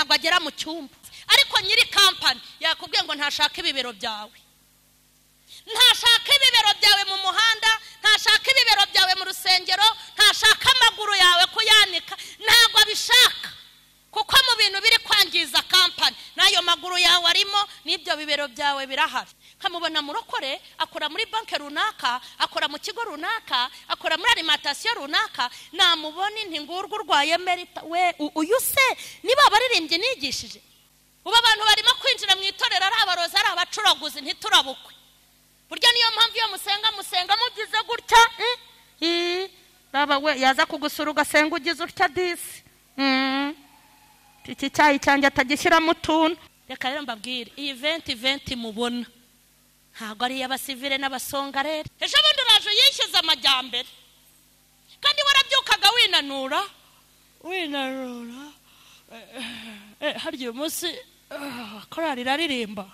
ntabwo agera mu cyumba. Ariko nyiri kampani yakubwiye ngo ntashaka ibibero byawe, ntashaka ibibero byawe mu muhanda, ntashaka ibibero byawe mu rusengero, ntashaka amaguru yawe kuyanika, ntabwo abishaka. Kuko mu bintu biri kwangiza kampani nayo maguru yawe arimo, n'ibyo bibero byawe birahari. Kamubona murokore akora muri banke runaka, akora mu kigo runaka, akora muri alimentation runaka, namubona ntingurwa urwaye merita we uyu se niba baririmbye nigishije. Uba abantu barimo kwinjira mu itorero ari abaroza ari abacuraguzi ntiturabukwe. Burya niyo mpamvu iyo musenga mugize gutya baba we yaza kugusura ugasenga ugize utya disi iki cyayi cyanjye atagishyira mu tuntu. Reka rero mbabwire iyi event mubona ntabwo ari y'abasivile n'abasongarere. Ejo bundi uraje yishyuza amajyambere kandi warabyukaga winanura harya uyu munsi korari iraririmba.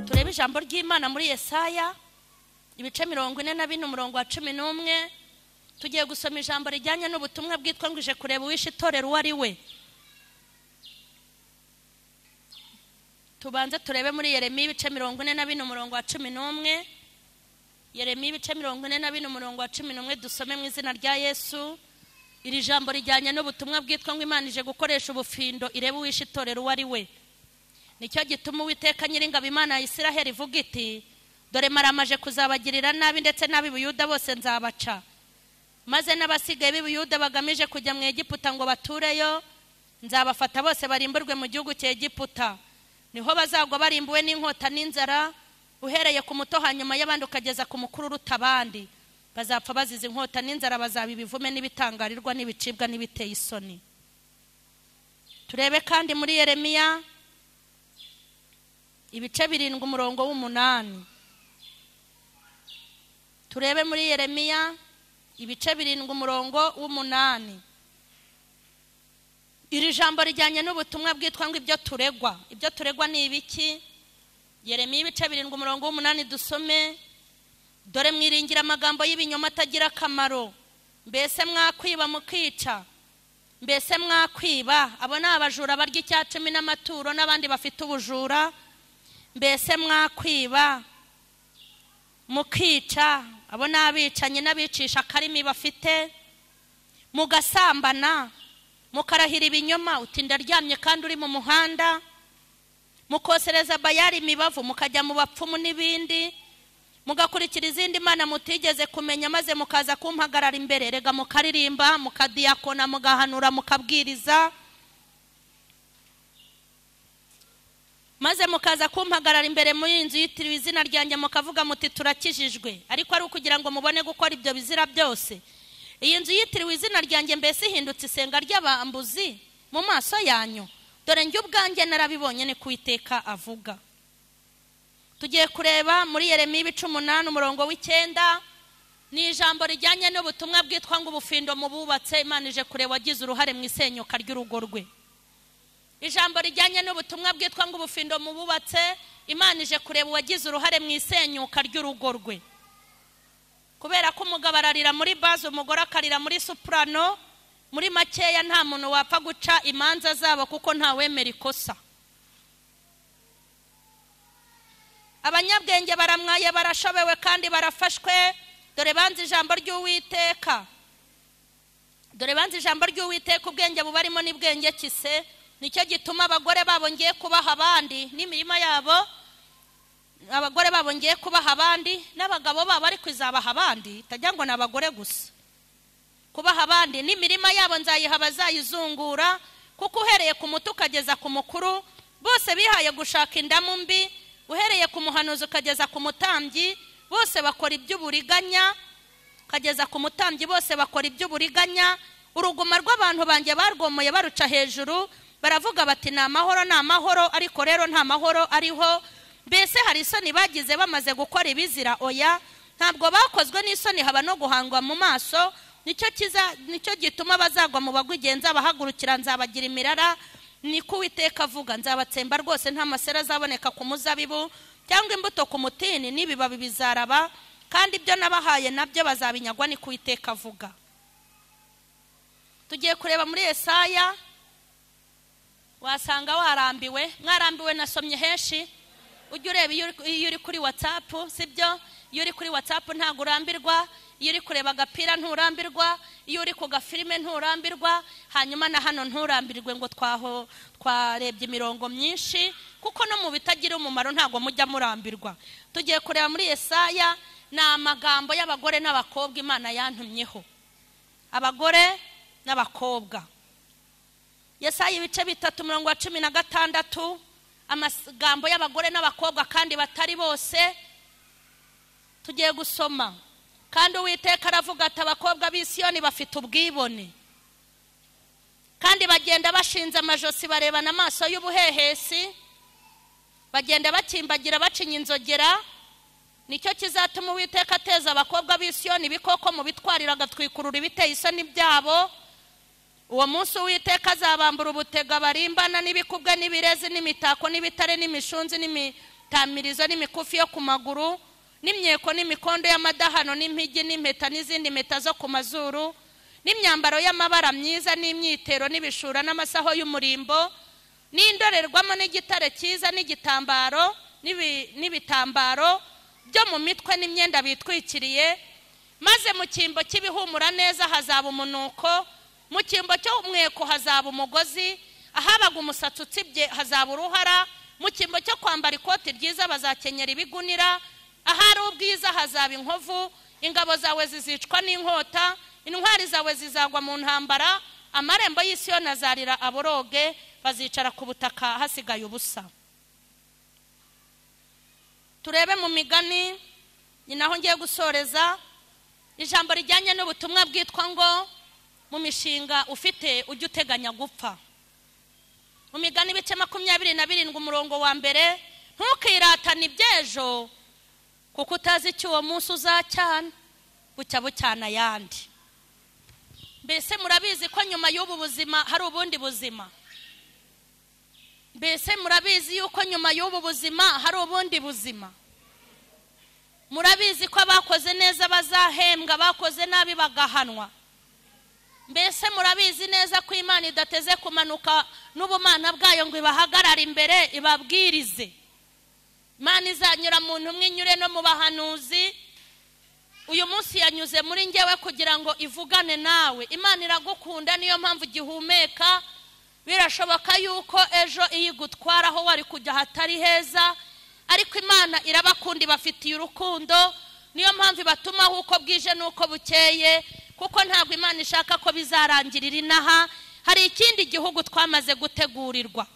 Turebe ijambo ry'Imana muri Yesaya ibice 44 umurongo wa 11. Tugiye gusoma ijambo rijyanye n'ubutumwa bwitwa ngo ije kureba uwishe itorero wari we. Tubanze turebe muri Yeremiya ibice 44 umurongo wa 11. Yeremiya ibice 44 umurongo wa 11 dusome mu izina rya Yesu. Iri jambo rijyanye n'ubutumwa bwitwa ngo Imana ije gukoresha ubufindo irebe uwishe itorero wari we. Nicyo gituma Uwiteka Nyiringabo Imana ya Isiraheli ivuga iti dore maramaje kuzabagirira nabi ndetse nabi Buyuda bose nzabaca, maze n'abasigaye b'Ubuyuda bagamije kujya mu Egiputa ngo batureyo nzabafata bose barimburwe mu gihugu cya Egiputa. Niho bazagwa barimbuwe n'inkota n'inzara, uhereye ku muto hanyuma y'abandi ukageza ku mukuru uruta abandi. Bazapfa bazize inkota n'inzara, bazaba ibivume n'ibitangarirwa n'ibicibwa n'ibiteye isoni. Turebe kandi muri Yeremiya ibice 7 umurongo w'8. Turebe muri Yeremiya ibice 7 umurongo w'8. Iri jambo rijyanye n'ubutumwa bwitwa ngo ibyo turegwa ni ibiki? Yeremiya ibice 7 umurongo w'8 dusome. Dore mwiringira amagambo y'ibinyoma atagira akamaro, mbese mwakwiba mukica, mbese mwakwiba. Abo ni abajura barya icyacumi n'amaturo n'abandi bafite ubujura. Mbese mwakwiba mukica, abo ni abicanyi n'abicisha akarimi bafite. Mugasambana, mukarahira ibinyoma, uti ndaryamye kandi uri mu muhanda. Mukosereza bayari imibavu, mukajya mu bapfumu n'ibindi. Mugakurikira izindi mana mutigeze kumenya, maze mukaza kumpagarara imbere. Rega mukaririmba, mukadiyakona, mugahanura, mukabwiriza, maze mukaza kumpagarara imbere mu inzu yitiriwe izina ryanjye, mukavuga muti turakijijwe. Ariko ari ukugira ngo mubone gukora ibyo bizira byose. Iyi nzu yitiriwe izina ryanjye mbese ihindutse isenga ry'abambuzi mu maso yanyu? Dore njye ubwanjye narabibonye ni Uwiteka avuga. Tugiye kureba muri Yeremiya ibice 8 umurongo w'9. Ni ijambo rijyanye n'ubutumwa bwitwa ngo ubufindo mu bubatse. Imana ije kureba wagize uruhare mu isenyuka ry'urugo rwe. Ijambo rijyanye n'ubutumwa bwitwa ngo ubufindo mu bubatse. Imana ije kureba wagize uruhare mu isenyuka ry'urugo rwe. Kubera ko umugabo ararira muri bazo, umugore akarira muri soprano, muri makeya nta muntu wapfa guca imanza zabo kuko nta wemera ikosa. Abanyabwenge baramwaye, barashobewe kandi barafashwe. Dore banze ijambo ry'Uwiteka. Dore banze ijambo ry'Uwiteka, ubwenge bubarimo n'ibwenge kise. Nicyo gituma abagore babo ngiye kubaha abandi n'imirima yabo. Abagore babo ngiye kubaha abandi n'abagabo babo ari kwizabaha abandi. Tajya ngo n'abagore gusa. Kubaha abandi n'imirima yabo nzayiha bazayizungura, kuko uhereye ku muto ukageza ku mukuru bose bihaye gushaka indamu mbi. Uhereye ku muhanuzi ukageza ku mutambyi bose bakora iby'uburiganya. Kageza ku mutambyi bose bakora iby'uburiganya. Uruguma rw'abantu banjye barwomoye baruca hejuru, baravuga bati ni amahoro, ariko rero nta mahoro ariho. Mbese hari isoni bagize bamaze gukora ibizira? Oya, ntabwo bakozwe n'isoni, haba no guhangwa mu maso. Nicyo gituma bazagwa mu bagwigenza bahagurukira nzabagira imirara. Niko Uwiteka avuga, nzabatsemba rwose nta masera azaboneka ku muzabibu cyangwa imbuto ku mutini, n'ibibabi bizaraba, kandi ibyo nabahaye nabyo bazabinyagwa. Niko Uwiteka avuga. tugiye kureba muri Yesaya. Wasanga warambiwe, mwarambiwe nasomye henshi. Ujye ureba iyo uri kuri WhatsApp, sibyo? Iyo uri kuri WhatsApp ntago urambirwa, iyo uri kureba agapira nturambirwa, iyo uri ku gafilime nturambirwa, hanyuma na hano nturambirwe ngo twarebye imirongo myinshi, kuko no mu bitagira umumaro ntago mujya murambirwa. Tugiye kureba muri Yesaya, na amagambo y'abagore n'abakobwa Imana yantumyeho. Abagore n'abakobwa. Yesaya ibice 3:16, amagambo y'abagore n'abakobwa kandi batari bose. Tugiye gusoma. Kandi Uwiteka aravuga ati abakobwa b'Isiyoni bafite ubwibone, kandi bagenda bashinze amajosi barebana amaso y'ubuhehesi, bagenda bakimbagira bacinya inzogera. Nicyo kizatuma Uwiteka ateza abakobwa b'Isiyoni ibikoko mu bitwarira agatwikurura ibiteye isoni byabo. Uwo munsi Uwiteka azabambura ubutega barimbana n'ibikubwe n'ibirezi n'imitako n'ibitare n'imishunzi n'imitamirizo n'imikufi yo ku maguru n'imyeko n'imikondo y'amadahano n'impigi n'impeta n'izindi mpeta zo ku mazuru n'imyambaro y'amabara myiza n'imyitero n'ibishura n'amasaho y'umurimbo n'indorerwamo n'igitare cyiza n'igitambaro n'ibitambaro byo mu mitwe n'imyenda bitwikiriye. Maze mu cyimbo cy'ibihumura neza hazaba umunuko, mu cyimbo cy'umweko hazaba umugozi, ahabaga umusatsi utsibye hazaba uruhara, mu cyimbo cyo kwambara ikoti ryiza bazakenyera ibigunira, ahari ubwiza hazaba inkovu. Ingabo zawe zizicwa n'inkota, intwari zawe zizagwa mu ntambara, amarembo y'Isiyoni azarira aboroge, bazicara ku butaka hasigaye ubusa. Turebe mu Migani, ni naho ngiye gusoreza. Ijambo rijyanye n'ubutumwa bwitwa ngo mu mishinga ufite ujye uteganya gupfa. Mu Migani ibice 27 umurongo wa mbere, ntukiratane ibyejo kuko utazi icyo uwo munsi uzacyana, bucya bucyana ayandi. Mbese murabizi ko nyuma y'ubu buzima hari ubundi buzima? Mbese murabizi yuko nyuma y'ubu buzima hari ubundi buzima? Murabizi ko abakoze neza bazahembwa, abakoze nabi bagahanwa? Mbese murabizi neza ko Imana idateze kumanuka n'ubumana bwayo ngo ibahagarare imbere ibabwirize? Imana izanyura mu ntumwa inyure no mu bahanuzi. Uyu munsi yanyuze muri njyewe kugira ngo ivugane nawe. Imana iragukunda, niyo mpamvu gihumeka. Birashoboka yuko ejo iyigutwara aho wari kujya hatari heza, ariko Imana irabakunda, bafitiye urukundo. Niyo mpamvu batuma uko bwije nuko bukeye, kuko ntabwo Imana ishaka ko bizarangirira inaha. Hari ikindi gihugu twamaze gutegurirwa.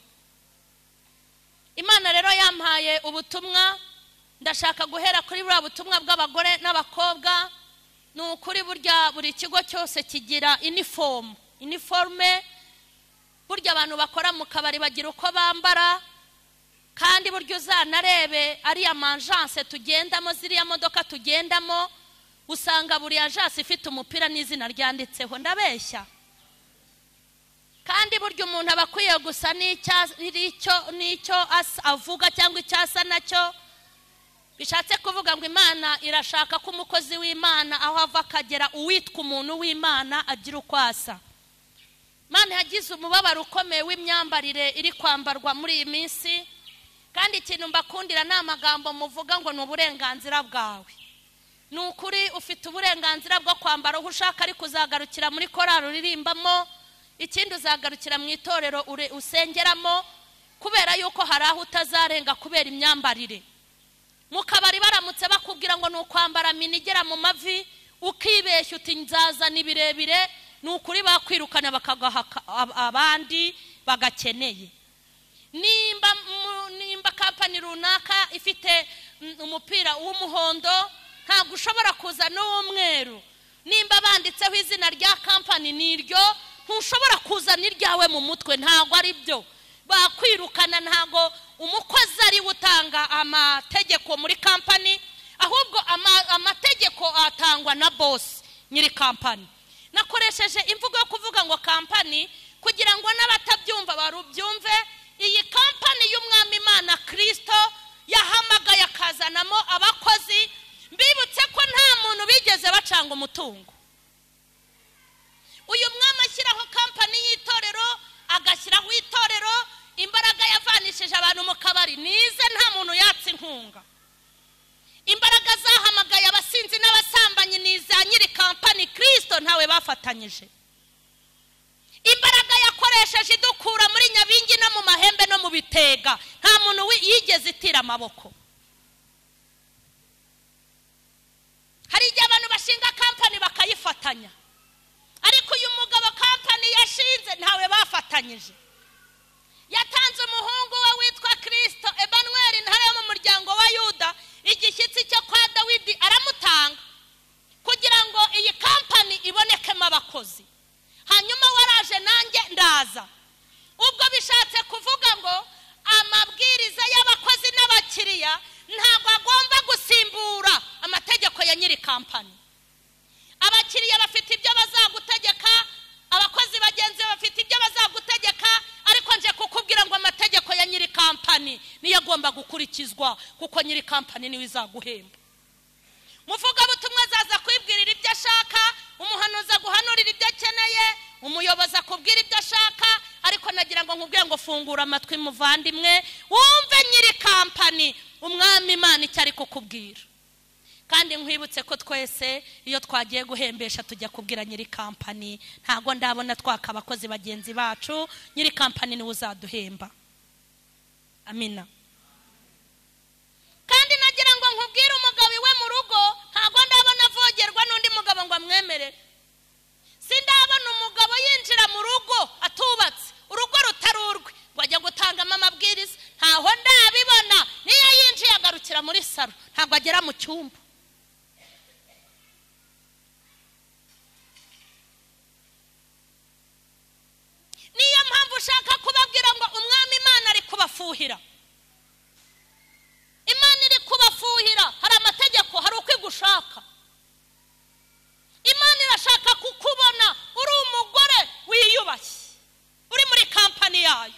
Imana rero yampaye ubutumwa, ndashaka guhera kuri buriya butumwa bw'abagore n'abakobwa. Ni ukuri burya buri kigo cyose kigira uniforme. Burya abantu bakora mu kabari bagira uko bambara, kandi burya uzanarebe ariya manjanse tugendamo, ziriya modoka tugendamo, usanga buri agence ifite umupira n'izina ryanditseho. Ndabeshya? Kandi burya umuntu abakwiye gusa n'icyo avuga cyangwa icyasa nacyo. Bishatse kuvuga ngo Imana irashaka ko umukozi w'Imana aho ava akagera, uwitwa umuntu w'Imana agira uko asa. Imana yagize umubabaro ukomeye w'imyambarire iri kwambarwa muri iyi minsi, kandi ikintu mbakundira ni amagambo muvuga ngo ni uburenganzira bwawe. Ni ukuri ufite uburenganzira bwo kwambara aho ushaka, ariko uzagarukira muri korali uririmbamo, ikindi uzagarukira mu itorero usengeramo, kubera yuko hari aho utazarenga kubera imyambarire. Mu kabari baramutse bakubwira ngo ni ukwambara mini igera mu mavi, ukibeshya uti nzaza ni birebire, ni ukuri bakwirukana bakagaha abandi bagakeneye. Nimba kampani runaka ifite umupira w'umuhondo, ntabwo ushobora kuza n'uw'umweru. Nimba banditseho izina rya kampani niryo, ntushobora kuza n'iryawe mu mutwe, ntabwo ari byo. Bakwirukana. Ntabwo umukozi ari utanga amategeko muri kampani, ahubwo amategeko atangwa na boss nyiri kampani. Nakoresheje imvugo yo kuvuga ngo kampani kugira ngo n'abatabyumva barubyumve. Iyi kampani y'umwami Imana Kristo yahamagaye akazanamo abakozi, mbibutse ko nta muntu bigeze bacanga umutungo. Uyu mwami ashyiraho ahantu mu kabari nize nta muntu yatse inkunga. Imbaraga zahamagaye abasinzi n'abasambanyi niza nyiri kampani Kristo ntawe bafatanyije. Imbaraga yakoresheje idukura muri Nyabingi no mu Mahembe no mu Bitega nta muntu yigeze itira amaboko. Hari igihe abantu bashinga kampani bakayifatanya, ariko uyu mugabo kampani yashinze ntawe bafatanyije. Yatanze umuhungu we witwa Kristo Emmanuel ntare yo mu muryango wa Yuda, igishyitsi cyo kwa Dawidi aramutanga kugira ngo iyi kampani ibonekemo abakozi. Hanyuma waraje nanjye ndaza. Ubwo bishatse kuvuga ngo amabwiriza y'abakozi n'abakiriya ntabwo agomba gusimbura amategeko ya nyiri kampani. Abakiriya bafite ibyo bazagutegeka, abakozi bagenzi bafite ibyo bazagutegeka, ariko nje kukubwira ngo amategeko ya nyiri kampani niyo agomba gukurikizwa, kuko nyiri kampani niwe izaguhemba. Muvuga butumwa zaza kwibwirira ibyo ashaka, umuhanuza guhanurira ibyo akeneye, umuyobozi akubwira ibyo ashaka, ariko nagira ngo nkubwire ngo fungura amatwi muvandimwe wumve nyiri kampani umwami Imana icyo ari kukubwira. Kandi nkwibutse ko twese iyo twagiye guhembesha tujya kubwira nyiri kampani, ntago ndabona twaka abakozi bagenzi bacu, nyiri kampani niwe uzaduhemba. Amina. Kandi nagira ngo nkubwire umugabo iwe mu rugo ntago ndabona avogerwa n'undi mugabo ngo amwemerere. Sindabona umugabo yinjira mu rugo atubatse, urugo rutarurwe wajya gutangamo amabwiriza, ntaho ndabibona. Niyo yinjiye agarukira muri saro, ntago agera mu cyumba. Niyo mpamvu ushaka kubabwira ngo umwami Imana ari kubafuhira. Imana iri kubafuhira, hari amategeko, hari uko igushaka. Imana irashaka kukubona uri umugore wiyubashye, uri muri kampani yayo.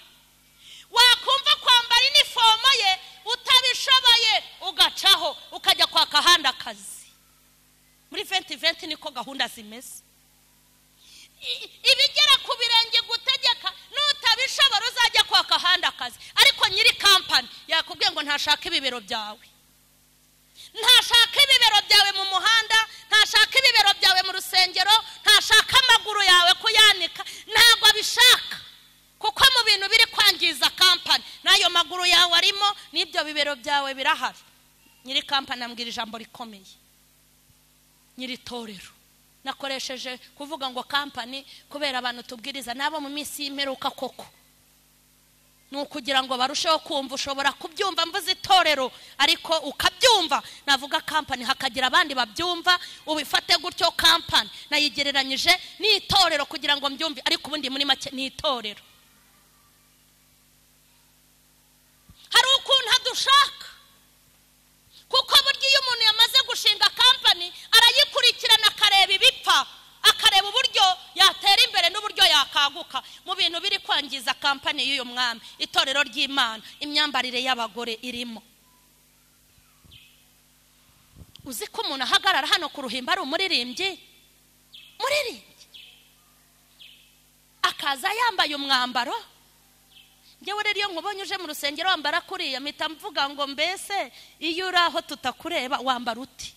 Wakumva kwambara inifomo ye utabishoboye ugacaho ukajya kwaka ahandi akazi. Muri 2020 niko gahunda zimeze. Ibigera ku birenge gutegeka, nutabishobora uzajya kwaka ahandi akazi. Ariko nyiri kampani yakubwiye ngo ntashaka ibibero byawe, ntashaka ibibero byawe mu muhanda, ntashaka ibibero byawe mu rusengero, ntashaka amaguru yawe kuyanika, ntabwo abishaka. Kuko mu bintu biri kwangiza kampani nayo maguru yawe arimo, n'ibyo bibero byawe birahari. Nyiri kampani ambwira ijambo rikomeye. Nyiri torero nakoresheje kuvuga ngo kampani kubera abantu tubwiriza nabo mu minsi y'imperuka koko, nukugira ngo barusheho kumva. Ushobora kubyumva mvuze itorero ariko ukabyumva navuga kampani, hakagira abandi babyumva ubifate gutyo. Kampani nayigereranyije n'itorero kugira ngo mbyumve, ariko ubundi muri make ni itorero. Hari ukuntu adushaka, kuko buryo iyo umuntu yamaze gushinga kampani arayikurikirana, akareba ibipfa, akareba uburyo yatera imbere n'uburyo yakaguka mu bintu biri kwangiza kampani y'uyu mwami. Itorero ry'Imana, imyambarire y'abagore irimo. Uzi ko umuntu ahagarara hano ku ruhimba ari umuririmbyi, akaza yambaye umwambaro. Njyewe rero iyo nkubonye uje mu rusengero wambara kuriya mpita mvuga ngo mbese iyo uri aho tutakureba wambara uti?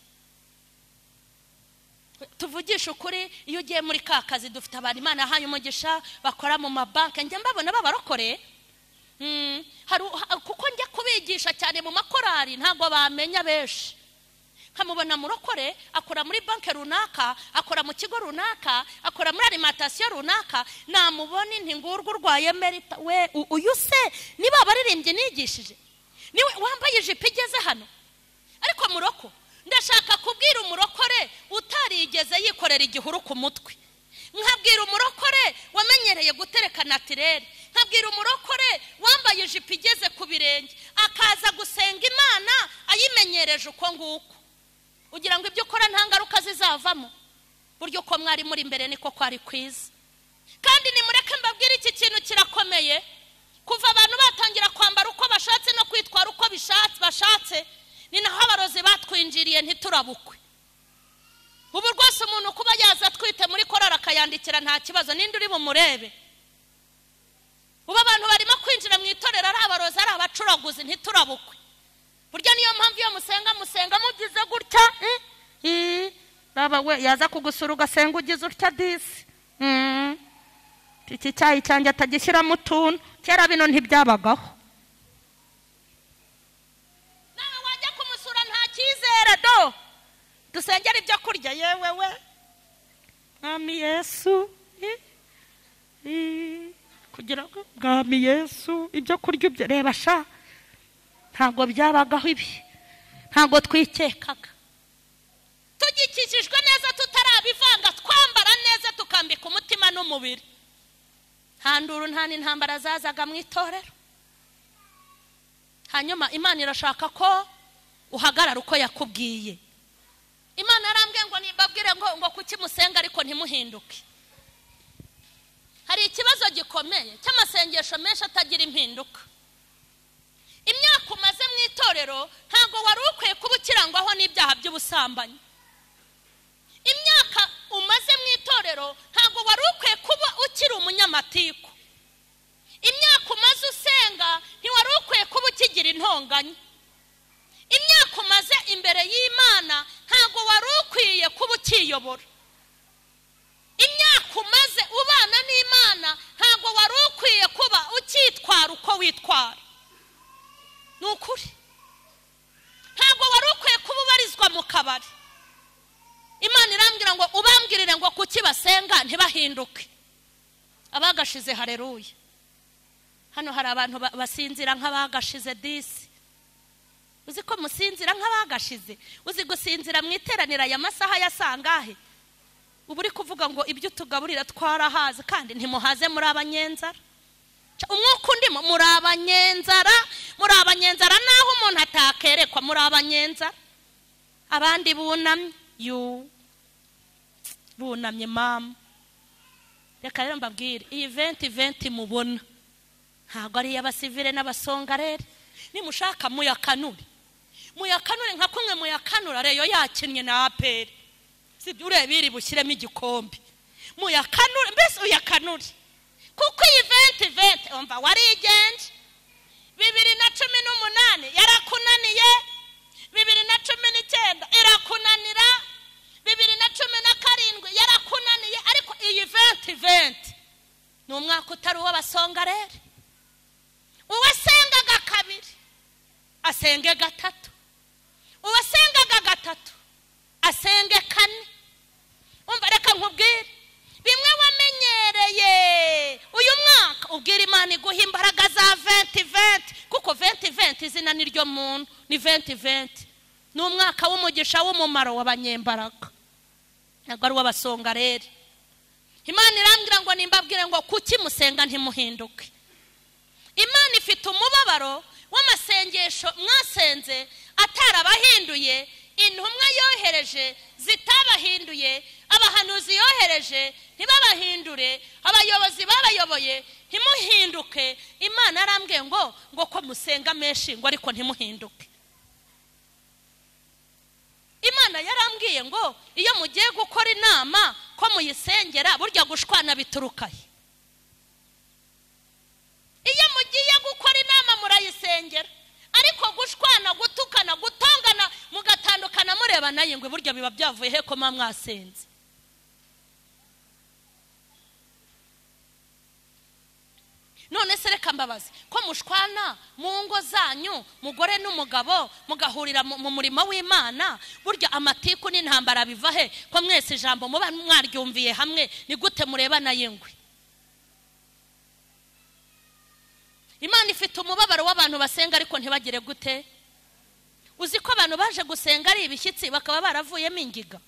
Tuvugisha ukuri, iyo ugiye muri ka kazi dufite abantu Imana yahaye umugisha bakora mu mabanki, njye mbabona babarokore. Kuko njya kubigisha cyane mu makorari ntabwo bamenya benshi. Nkamubona murokore akora muri banki runaka, akora mu kigo runaka, akora muri alimentation runaka, namubona inti ngurwa urwaye merita. We uyu se niba baririmbye nigishije, niwe wambaye ijipo igeze hano. Ariko muroko, ndashaka kubwira umurokore utarigeze yikorera igihuru ku mutwe. Nkabwira umurokore wamenyereye gutereka natirere. Nkabwira umurokore wambaye ijipo igeze ku birenge, akaza gusenga Imana ayimenyereje uko nguko. Ugira ngo ibyo ukora nta ngaruka zizavamo. Buryo ko mwari muri imbere niko kwari kwiza. Kandi nimureke mbabwire iki kintu kirakomeye. Kuva abantu batangira kwambara uko bashatse no kwitwara uko bashatse, ni naho abarozi batwinjiriye ntiturabukwe. Ubu rwose umuntu kuba yaza twite muri korara akayandikira nta kibazo, ninde uri bumurebe? Ubu abantu barimo kwinjira mu itorero ari abarozi, ari abacuraguzi ntiturabukwe. Burya niyo mpamvu iyo musenga mugize gutya baba we yaza kugusura ugasenga ugize utya disi iki cyayi cyanjye atagishyiramo utuntu. Kera bino ntibyabagaho. Nawe wajya kumusura nta cyizere do. Dusengera ibyo kurya yewe we Mwami Yesu kugira ngo Mwami Yesu ibyo kurya ibyo reba sha ntabwo byabagaho ibi. Ntabwo twikekaga. Tugikikijwe neza tutarabivanga twambara neza tukambika umutima n'umubiri. Handuru nta n'intambara zazaga mu itorero. Hanyuma Imana irashaka ko uhagarara uko yakubwiye. Imana yarambwiye ngo nibabwire ngo kuki musenga ariko ntimuhinduke. Hari ikibazo gikomeye cy'amasengesho menshi atagira impinduka. Imyaka umaze mu itorero ntago wari ukwiye kuba ukirangwaho n'ibyaha by'ubusambanyi. Imyaka umaze mu itorero ntago wari ukwiye kuba ukiri umunyamatiku. Imyaka umaze usenga ntiwari ukwiye kuba ukigira intonganya. Imyaka umaze imbere y'Imana ntago wari ukwiye kuba ukiyobora. Imyaka umaze ubana n'Imana ntago wari ukwiye kuba ukitwara uko witwara. Nukuri ntago wari ukwiye kuba ubarizwa mu kabari. Imana irambwira ngo ubambwirire ngo kuki basenga ntibahinduke. Abagashize haleluya. Hano hari abantu basinzira nk'abagashize disi. Uzi ko musinzira nk'abagashize? Uzi gusinzira mu iteranira ya masaha yasangahe? Uburi kuvuga ngo ibyo tugaburira twarahaze kandi ntimuhaze muri abanyenzara. Umwuka ndimo muri abanyenzara naho umuntu atakerekwa muri abanyenzara. Abandi bunamye mama. Reka rero mbabwire iyi event mubona ntago ari y'abasivile n'abasongarere. Nimushaka muyakanure nka kumwe muyakanura reyo yakinnye na APR. Sibyo ureba iri bushyiremo igikombe. Muyakanure mbese uyakanure. Kuko iyi event umva warigenje 2018 yarakunaniye, 2019 irakunanira, 2017 yarakunaniye, ariko iyi event ni umwaka utari uw'abasongarere. Uwasengaga kabiri asenge gatatu, uwasengaga gatatu asenge kane. Umva reka nkubwire bimwe wamenyereye uyu mwaka ubwira Imana iguha imbaraga za 2020 kuko 2020 izina niryo muntu ni 2020 ni umwaka w'umugisha w'umumaro w'abanyembaraga ntabwo ari w'abasongarere. Imana irambwira ngo nimbabwire ngo kuki musenga ntimuhinduke. Imana ifite umubabaro w'amasengesho mwasenze atarabahinduye, intumwa yohereje zitabahinduye, abahanuzi yohereje ntibabahindure, abayobozi babayoboye ntimuhinduke. Imana arambwiye ngo ko musenga menshi ngo ariko ntimuhinduke. Imana yarambwiye ngo iyo mugiye gukora inama ko muyisengera burya gushwana biturukahe. Iyo mugiye gukora inama murayisengera, ariko gushwana gutukana gutongana mugatandukana mureba naye ngo burya biba byavuye he ko mwasenze. None se reka mbabazi ko mushwana mu ngo zanyu mugore n'umugabo mugahurira mu murimo w'Imana, burya amatiku n'intambara biva he ko mwese ijambo muba mwaryumviye hamwe? Ni gute mureba naye ngwe? Imana ifite umubabaro w'abantu basenga ariko ntibagire gute. Uzi ko abantu baje gusenga ari ibishyitsi bakaba baravuyemo ingiga.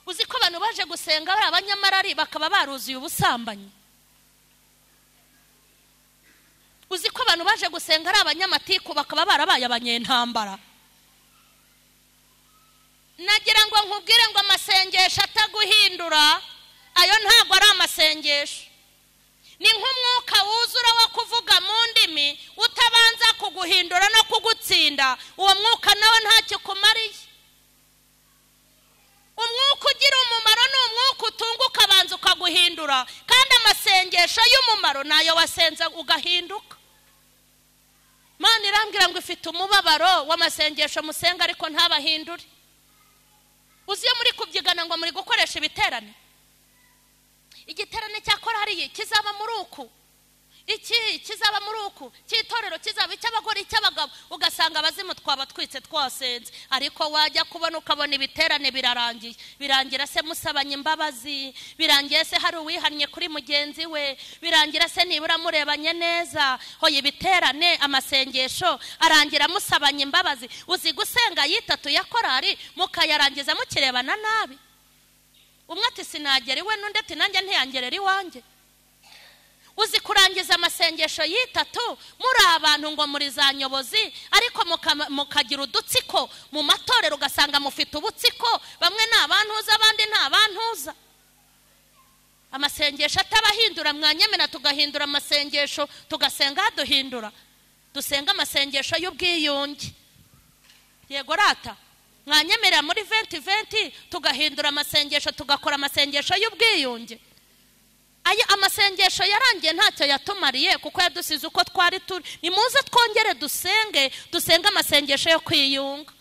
Uzi ko abantu baje gusenga ari abanyamarari bakaba baruzuye ubusambanyi. Uzi ko abantu baje gusenga ari abanyamatiku bakaba barabaye abanyentambara. Nagira ngo nkubwire ngo amasengesho ataguhindura ayo ntago ari amasengesho. Ni nk'umwuka wuzura wo kuvuga mu ndimi utabanza kuguhindura no kugutsinda, uwo mwuka nawe ntacyo kumariye. Umwuka ugira umumaro ni umwuka utunguka abanza ukaguhindura, kandi amasengesho y'umumaro nayo wasenza ugahinduka. Mana irambwira ngo ifite umubabaro w'amasengesho musenga ariko ntabahindure. Uziye muri kubyigana ngo muri gukoresha ibiterane. Igiterane cyakora hari kizaba muri uku. Iki kizaba muri uku, cyitorero kizaba icy'abagore icy'abagabo, ugasanga abazimu twaba twitse twasenze, ariko wajya kubona ukabona ibiterane birarangiye. Birangira se musabanye imbabazi, birangiye se hari uwihannye kuri mugenzi we, birangira se nibura murebanye neza. Hoye ibiterane amasengesho arangira musabanye imbabazi. Uzi gusenga yitatu ya korari mukayarangiza mukirebana nabi. Umwe ati sinagera iwe n'undi ati nanjye ntiyangerera iwanjye. Uzi kurangiza amasengesho yitatu muri abantu ngo muri za nyobozi, ariko mukagira udutsiko mu matorero ugasanga mufite ubutsiko, bamwe ni abantuza abandi ni abantuza. Amasengesho atabahindura mwanyemera tugahindura amasengesho tugasenga duhindura. Dusenga amasengesho y'ubwiyunge. Yego rata mwanyemerera muri 2020 tugahindura amasengesho tugakora amasengesho y'ubwiyunge. Aya amasengesho yarangiye ntacyo yatumariye kuko yadusize uko twari turi. Nimuze twongere dusenge amasengesho yo kwiyunga.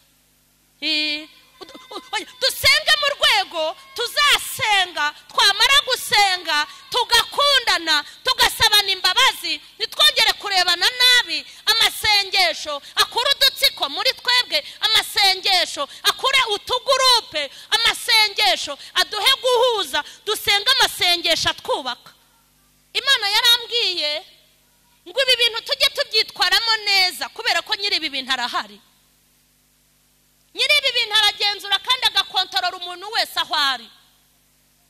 Dusenge mu rwego tuzasenga, twamara gusenga tugakundana tugasabana imbabazi, nitwongere kurebana nabi. Amasengesho akura udutsiko muri twebwe, amasengesho akure utugurupe, amasengesho aduhe guhuza. Dusenga amasengesho twubaka. Imana yarambwiye ngo ibi bintu tujye tubyitwaramo neza kubera ko nyiri ibi bintu arahari. Nyiri ibi bintu aragenzura kandi agakontorora umuntu wese aho ari.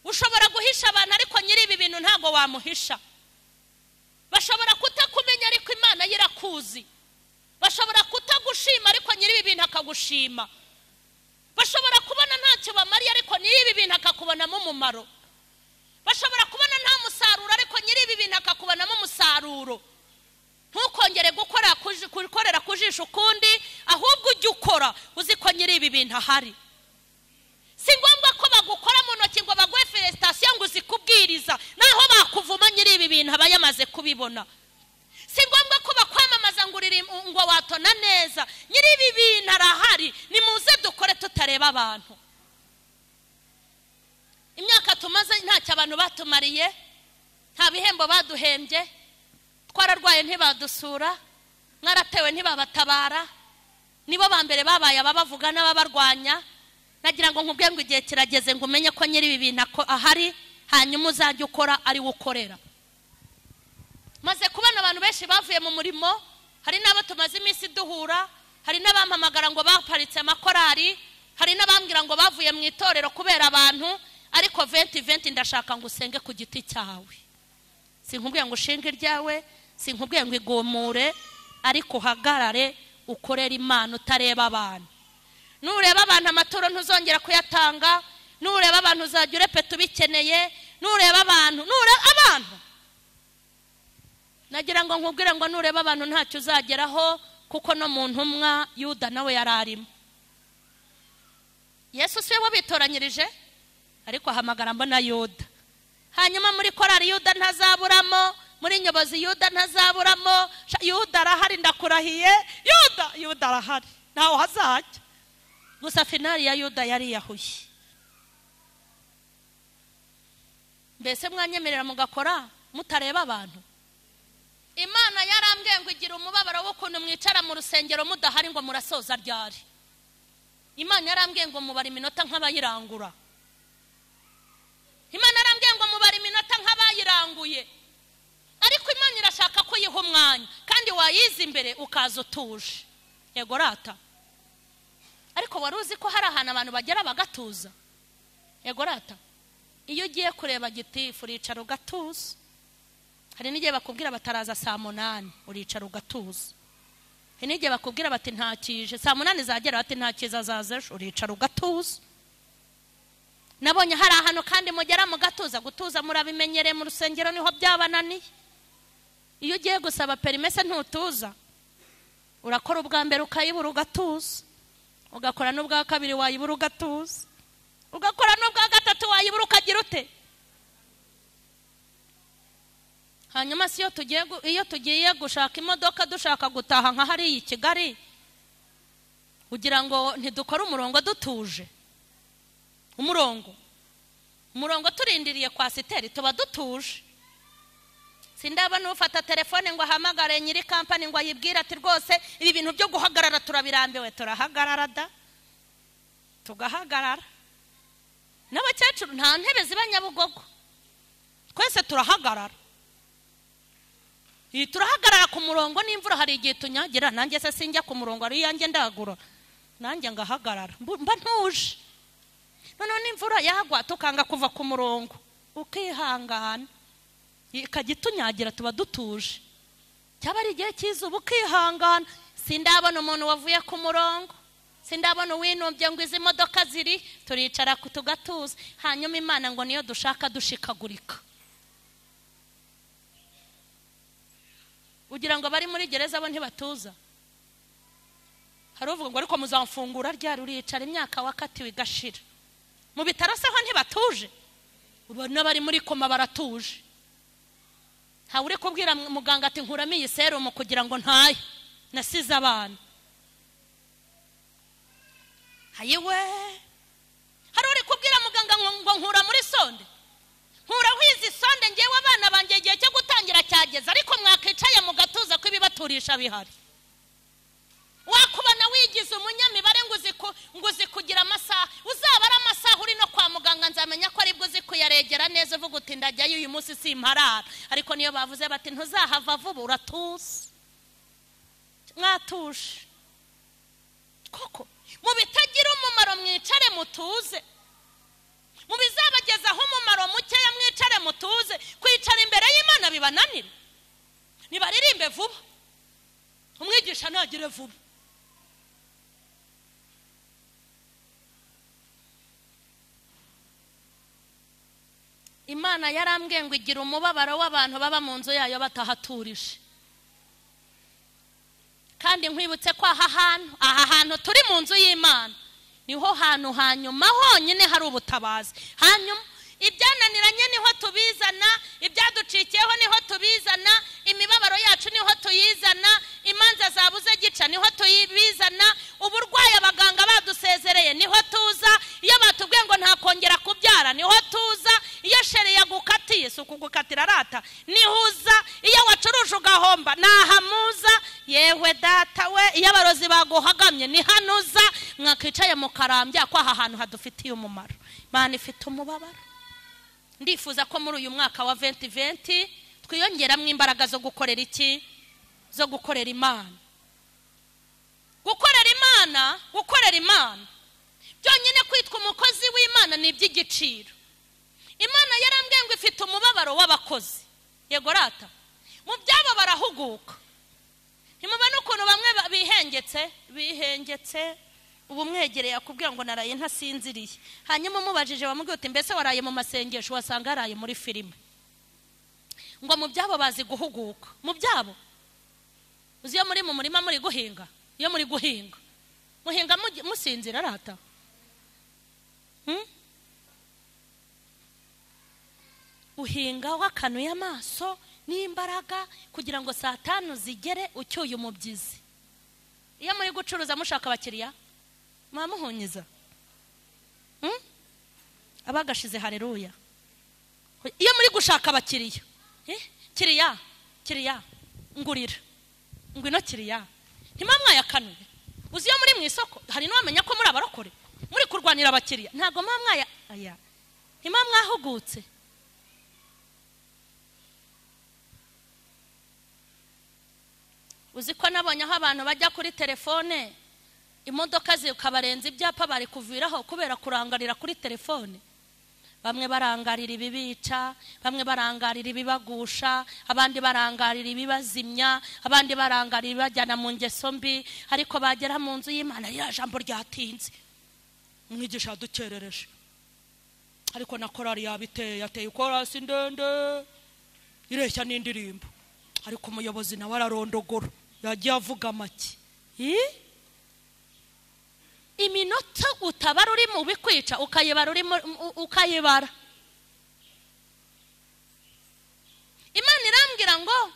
Ushobora guhisha abantu ariko nyiri ibi bintu ntago wamuhisha. Bashobora kutakumenya ariko Imana yirakuzi. Bashobora kutagushima ariko nyiri ibi bintu akagushima. Bashobora kubona ntacyo bamariye ariko nyiri ibi bintu akakubonamo umumaro. Bashobora kubona nta musaruro ariko nyiri ibi bintu akakubonamo umusaruro. Ntukongere gukorera kujisha ukundi, ahubwo ujye ukora uzi ko nyiri ibi bintu ahari. Si ngombwa ko bagukora mu ntoki ngo baguhe felicitation ngo uzikubwiriza, naho bakuvuma nyiri ibi bintu aba yamaze kubibona. Si ngombwa ko bakwamamaza ngo watona neza, nyiri ibi bintu arahari. Nimuze dukore tutareba abantu. Imyaka tumaze ntacyo abantu batumariye, nta bihembo baduhembye, twararwaye ntibadusura, mwaratewe ntibabatabara, nibo bambere babaye ababavuga n'ababarwanya. Nagira ngo nkubwiye ngo igihe kirageze ngo umenye ko nyiri ibi bintu ahari, hanyuma uzajya ukora ari ukorera. Maze kubona abantu benshi bavuye mu murimo, hari n'abo tumaze iminsi duhura, hari n'abampamagara ngo baparitse amakorari, hari n'abambwira ngo bavuye mu itorero kubera abantu, ariko 2020 ndashaka ngo usenge ku giti cyawe. Sinkubwiye ngo ushinge iryawe, sinkubwiye ngo igomure, ariko uhagarare ukorera Imana utareba abantu. Nureba abantu amaturo ntuzongera kuyatanga, nureba abantu uzajya urepeta ubikeneye, nureba abantu nagira ngo nkubwire ngo nureba abantu ntacyo uzageraho, kuko no mu ntumwa Yuda nawe yararimo. Yesu siwe wabitoranyirije ariko ahamagara mbona Yuda. Hanyuma muri korari Yuda ntazaburamo, muri nyobozi Yuda ntazaburamo. Yuda arahari ndakurahiye, Yuda arahari ntaho hazajya. Gusa finali ya Yuda yari yahuye. Mbese mwanyemerera mugakora mutareba abantu. Imana yarambwiye ngo igira umubabaro w'ukuntu mwicara mu rusengero mudahari ngo murasoza ryari. Imana yarambwiye ngo mubare iminota nk'abayirangura. Imana yarambwiye ngo mubare iminota nk'abayiranguye. Ariko Imana irashaka ko yiha umwanya kandi wayiza imbere ukaza utuje. Yego rata. Ariko waruzi ko hari ahantu abantu bagera bagatuza. Yego rata. Iyo ugiye kureba gitifu uricara ugatuza. Hari n'igihe bakubwira bataraza saa 8 uricara ugatuza. Hari n'igihe bakubwira bati ntakije saa 8 zagera bati ntakiza azaza uricara ugatuza. Nabonye hari ahantu kandi mugera mugatuza, gutuza murabimenyereye mu rusengero niho byabananiye. Iyo ugiye gusaba perimese ntutuza. Urakora ubwa mbere ukayibura ugatuza. Ugakora n'ubwa kabiri wayibura ugatuza. Ugakora n'ubwa gatatu wayibura ukagira ute. hanyuma si iyo tugiye gushaka imodoka dushaka gutaha nka hariya i Kigali kugira ngo ntidukore umurongo dutuje. umurongo turindiriye kwa siteri tuba dutuje. Sindabona ufata telefone ngo ahamagare nyiri kampani ngo ayibwire ati rwose ibi bintu byo guhagarara turabirambiwe. Turahagarara da, tugahagarara. N'abakecuru nta ntebe ziba Nyabugogo, twese turahagarara. Turahagarara ku murongo. N'imvura hari igihe tunyagira, nanjye se sinjya ku murongo ari yanjye ndagura, nanjye ngahagarara mba ntuje. None n'imvura yagwa tukanga kuva ku murongo, ukihangana ikagitunyagira tuba dutuje. Cyaba ari igihe cy'izuba ukihangana. Sindabona umuntu wavuye ku murongo, sindabona uwinumbye ngo izi modoka ziri, turicara tugatuza. Hanyuma Imana ngo niyo dushaka dushikagurika. Ugira ngo bari muri gereza bo ntibatuza. Hari uvuga ngo ariko muzamfungura ryari, uricara imyaka wakatiwe igashira. Mu bitaro se ho ntibatuje? Ubona bari muri koma baratuje. Nta uri kubwira muganga ati nkuramo iyi serumu kugira ngo ntaye, nasize abana. Hayiwe, hari uri kubwira muganga ngo nkura muri sonde, nkura hwizi sonde ngewe abana banjye igihe cyo gutangira cyageze, ariko mwakicaye mu gatuza ko ibibaturisha bihari. Wakubona wigize umunyamibare ngo uzi kugira amasaha, uzaba ari amasaha uri no kwa muganga nzamenya ko ari bwo uzi kuyaregera neza, uvuga uti ndajyayo uyu munsi simparara. Ariko niyo bavuze bati ntuzahava vuba uratuza, mwatuje. Koko mu bitagira umumaro mwicare mutuze, mu bizabagezaho umumaro mukeya mwicare mutuze. Kwicara imbere y'Imana bibananira, nibaririmbe vuba, umwigisha nagire vuba. Imana yarambwiye ngo igira umubabaro w'abantu baba mu nzu yayo batahaturije. Kandi nkwibutse ko aha hantu turi mu nzu y'Imana niho hantu hanyuma honyine hari ubutabazi. Hanyuma ibyananiranye niho tubizana, ibyaducikiyeho niho tubizana, imibabaro yacu niho tuyizana, imanza zabuze gica niho tuyibizana, uburwayi abaganga badusezereye niho tuza, iyo batubwiye ngo nta kongera kubyara niho tuza, iyo sheri yagukatiye si ukugukatira rata nihuza, iyo wacuruje ugahomba nahamuza. Yewe data we, iyo abarozi baguhagamye nihanuza. Mwakicaye mukarambya ko aha hantu hadufitiye umumaro. Imana ifite umubabaro. Ndifuza ko muri uyu mwaka wa 2020 twiyongeramo imbaraga zo gukorera iki? Zo gukorera Imana. Gukorera Imana byonyine kwitwa umukozi w'Imana ni iby'igiciro. Imana yarambwiye ngo ifite umubabaro w'abakozi. Yego rata, mu byabo barahuguka. Ntimubona ukuntu bamwe bihengetse ubu mwegereye akubwira ngo naraye ntasinziriye. Hanyuma umubajije bamubwiye uti mbese waraye mu masengesho, wasanga yaraye muri filime. Ngo mu byabo bazi guhuguka. Mu byabo uzi iyo muri mu murima muri guhinga, iyo muri guhinga muhinga musinzira rata. Uhinga wakanuye amaso n'imbaraga kugira ngo saa 5 zigere ucyuye umubyizi. Iyo muri gucuruza mushaka abakiriya mwamuhunyiza. Abagashize haleluya. Iyo muri gushaka abakiriya, kiriya ngurira, ngwino kiriya, ntimwayakanuye. Uzi iyo muri mu isoko hari n'uwamenya ko muri abarokore muri kurwanira abakiriya, ntago aya ntimwahugutse. Uzi ko nabonye aho abantu bajya kuri telefone, imodoka zikabarenza ibyapa bari kuviraho kubera kurangarira kuri telefone. Bamwe barangarira ibibica, bamwe barangarira ibibagusha, abandi barangarira ibibazimya, abandi barangarira ibajyana mu ngeso mbi. Ariko bagera mu nzu y'Imana ya jambo ryatinze, umwigisha dukerereje. Ariko na korari yateye korasi ndende ireshya n'indirimbo, ariko umuyobozi nawe ararondogora yagiye avuga make. Iminota utabara uri mu bikwica ukayibara. Imana irambwira ngo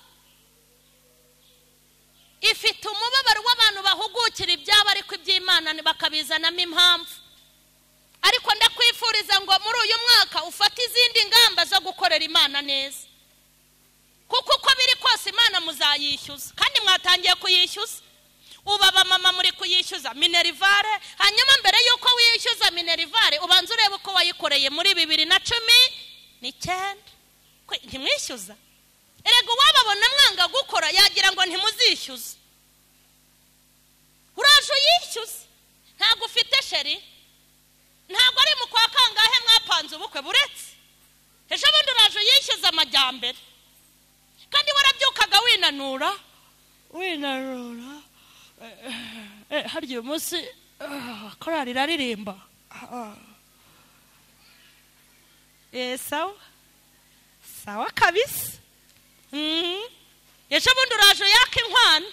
ifite umubabaro w'abantu bahugukira ibyabo ariko iby'Imana bakabizanamo impamvu. Ariko ndakwifuriza ngo muri uyu mwaka ufate izindi ngamba zo gukorera Imana neza, kuko uko biri kose Imana muzayishyuza kandi mwatangiye kuyishyuza. Ubu abamama muri kuyishyuza minerivare, hanyuma mbere y'uko wishyuza minerivare ubanza urebe uko wayikoreye muri 2019. Ntimwishyuza? Erega uwababona mwanga gukora yagira ngo ntimuzishyuza. Uraje uyishyuza, ntabwo ufite sheri, ntabwo ari mu kwa kangahe mwapanze ubukwe buretse. Ejo bundi uraje uyishyuza amajyambere kandi warabyukaga winanura. Harya uyu munsi korari iraririmba. Sawa kabisa. Ejo bundi uraje yaka inkwano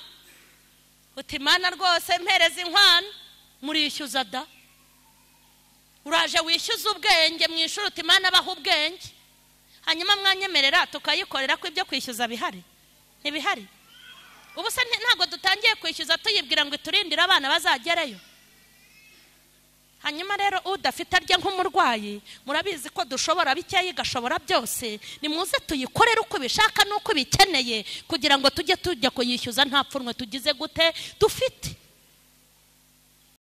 uti Imana rwose mpereza inkwano, murishyuza da. Uraje wishyuza ubwenge mu ishuri uti Imana abaha ubwenge, hanyuma mwanyemerera tukayikorera ko ibyo kwishyuza bihari ntibihari. Ubu se ntago dutangiye kwishyuza tuyibwira ngo iturindire abana bazagereyo. Hanyuma rero udafite arya nk'umurwayi, murabizi ko dushobora bikeyi gashobora byose. Nimuze tuyikorere uko bishaka nuko bikeneye kugira ngo tujye kuyishyuza nta pfunwe tugize gute dufite.